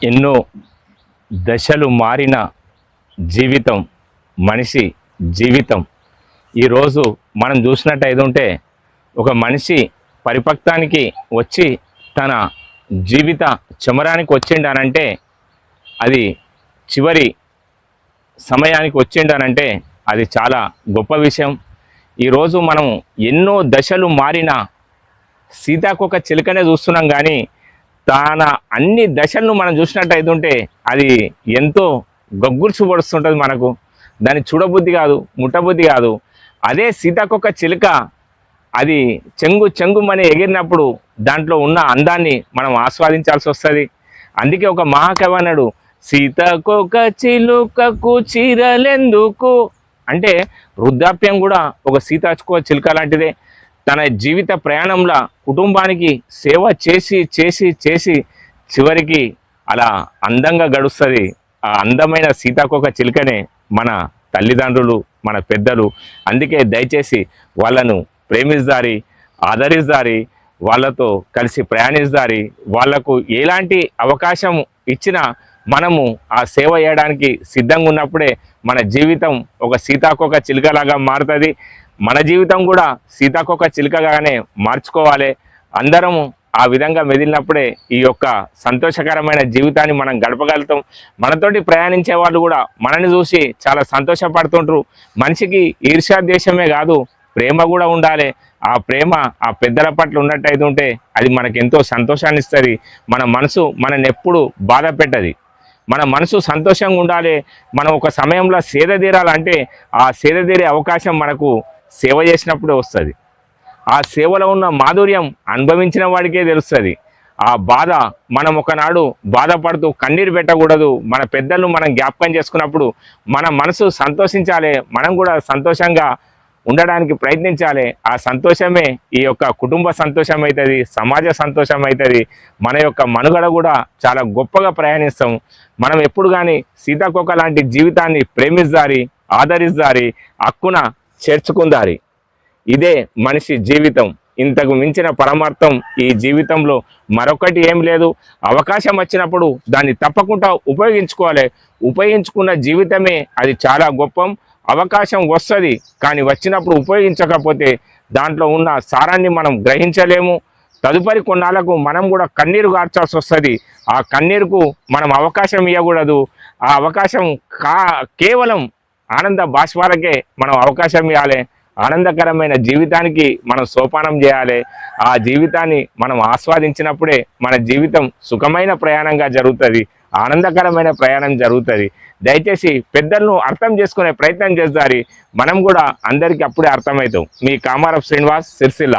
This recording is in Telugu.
ఎన్నో దశలు మారిన జీవితం మనిషి జీవితం. ఈరోజు మనం చూసినట్టయితే ఉంటే ఒక మనిషి పరిపక్వానికి వచ్చి తన జీవిత చమరానికి వచ్చిండనంటే, అది చివరి సమయానికి వచ్చిండనంటే అది చాలా గొప్ప విషయం. ఈరోజు మనం ఎన్నో దశలు మారిన సీతాకొక చిలుకనే చూస్తున్నాం, కానీ తన అన్ని దశలను మనం చూసినట్టయితే ఉంటే అది ఎంతో గగ్గుర్చు పడుస్తుంటుంది. మనకు దాన్ని చూడబుద్ధి కాదు, ముట్టబుద్ధి కాదు. అదే సీతాకొక చిలుక అది చెంగు చెంగుమని ఎగిరినప్పుడు దాంట్లో ఉన్న అందాన్ని మనం ఆస్వాదించాల్సి వస్తుంది. అందుకే ఒక మహాకవి అన్నాడు, సీతాకొక చిలుకకు చీరలెందుకు అంటే వృద్ధాప్యం కూడా ఒక సీతాకొక చిలుక లాంటిదే. తన జీవిత ప్రయాణంలో కుటుంబానికి సేవ చేసి చేసి చేసి చివరికి అలా అందంగా గడుస్తుంది. ఆ అందమైన సీతాకొక చిలుకనే మన తల్లిదండ్రులు, మన పెద్దలు. అందుకే దయచేసి వాళ్ళను ప్రేమిస్తారి, ఆదరిస్తారి, వాళ్ళతో కలిసి ప్రయాణిస్తారి. వాళ్లకు ఎలాంటి అవకాశం ఇచ్చినా మనము ఆ సేవ చేయడానికి సిద్ధంగా ఉన్నప్పుడే మన జీవితం ఒక సీతాకొక చిలుకలాగా మారుతుంది. మన జీవితం కూడా సీతాకొక చిలుకగానే మార్చుకోవాలి. అందరము ఆ విధంగా మెదిలినప్పుడే ఈ యొక్క సంతోషకరమైన జీవితాన్ని మనం గడపగలుగుతాం. మనతోటి ప్రయాణించే వాళ్ళు కూడా మనని చూసి చాలా సంతోషపడుతుంటారు. మనిషికి ఈర్ష్యాద్వేషమే కాదు, ప్రేమ కూడా ఉండాలి. ఆ ప్రేమ ఆ పెద్దల పట్ల ఉన్నట్టయితే ఉంటే అది మనకు ఎంతో సంతోషాన్ని ఇస్తుంది. మన మనసు మనని ఎప్పుడు బాధ పెట్టది. మన మనసు సంతోషంగా ఉండాలి. మనం ఒక సమయంలో సేద తీరాలంటే ఆ సేద తీరే అవకాశం మనకు సేవ చేసినప్పుడే వస్తుంది. ఆ సేవలో ఉన్న మాధుర్యం అనుభవించిన వాడికే తెలుస్తుంది. ఆ బాధ మనం ఒకనాడు బాధపడుతూ కన్నీరు పెట్టకూడదు. మన పెద్దలను మనం జ్ఞాపకం చేసుకున్నప్పుడు మన మనసు సంతోషించాలి. మనం కూడా సంతోషంగా ఉండడానికి ప్రయత్నించాలి. ఆ సంతోషమే ఈ యొక్క కుటుంబ సంతోషం అవుతుంది, సమాజ సంతోషం అవుతుంది. మన యొక్క మనుగడ కూడా చాలా గొప్పగా ప్రయాణిస్తాం. మనం ఎప్పుడు కానీ సీతాకొక లాంటి జీవితాన్ని ప్రేమిస్తారి, ఆదరిస్తారి, హక్కున చేర్చుకుందారి. ఇదే మనిషి జీవితం. ఇంతకు మించిన పరమార్థం ఈ జీవితంలో మరొకటి ఏం లేదు. అవకాశం వచ్చినప్పుడు దాన్ని తప్పకుండా ఉపయోగించుకోవాలి. ఉపయోగించుకున్న జీవితమే అది చాలా గొప్ప. అవకాశం వస్తుంది, కానీ వచ్చినప్పుడు ఉపయోగించకపోతే దాంట్లో ఉన్న సారాన్ని మనం గ్రహించలేము. తదుపరి కొన్నాళ్ళకు మనం కూడా కన్నీరు గార్చాల్సి వస్తుంది. ఆ కన్నీరుకు మనం అవకాశం ఇవ్వకూడదు. ఆ అవకాశం కేవలం ఆనంద బాష్పాలకే మనం అవకాశం ఇవ్వాలి. ఆనందకరమైన జీవితానికి మనం సోపానం చేయాలి. ఆ జీవితాన్ని మనం ఆస్వాదించినప్పుడే మన జీవితం సుఖమైన ప్రయాణంగా జరుగుతుంది, ఆనందకరమైన ప్రయాణం జరుగుతుంది. దయచేసి పెద్దలను అర్థం చేసుకునే ప్రయత్నం చేస్తారు. మనం కూడా అందరికీ అప్పుడే అర్థమవుతాం. మీ కామారపు శ్రీనివాస్, సిరిసిల్ల.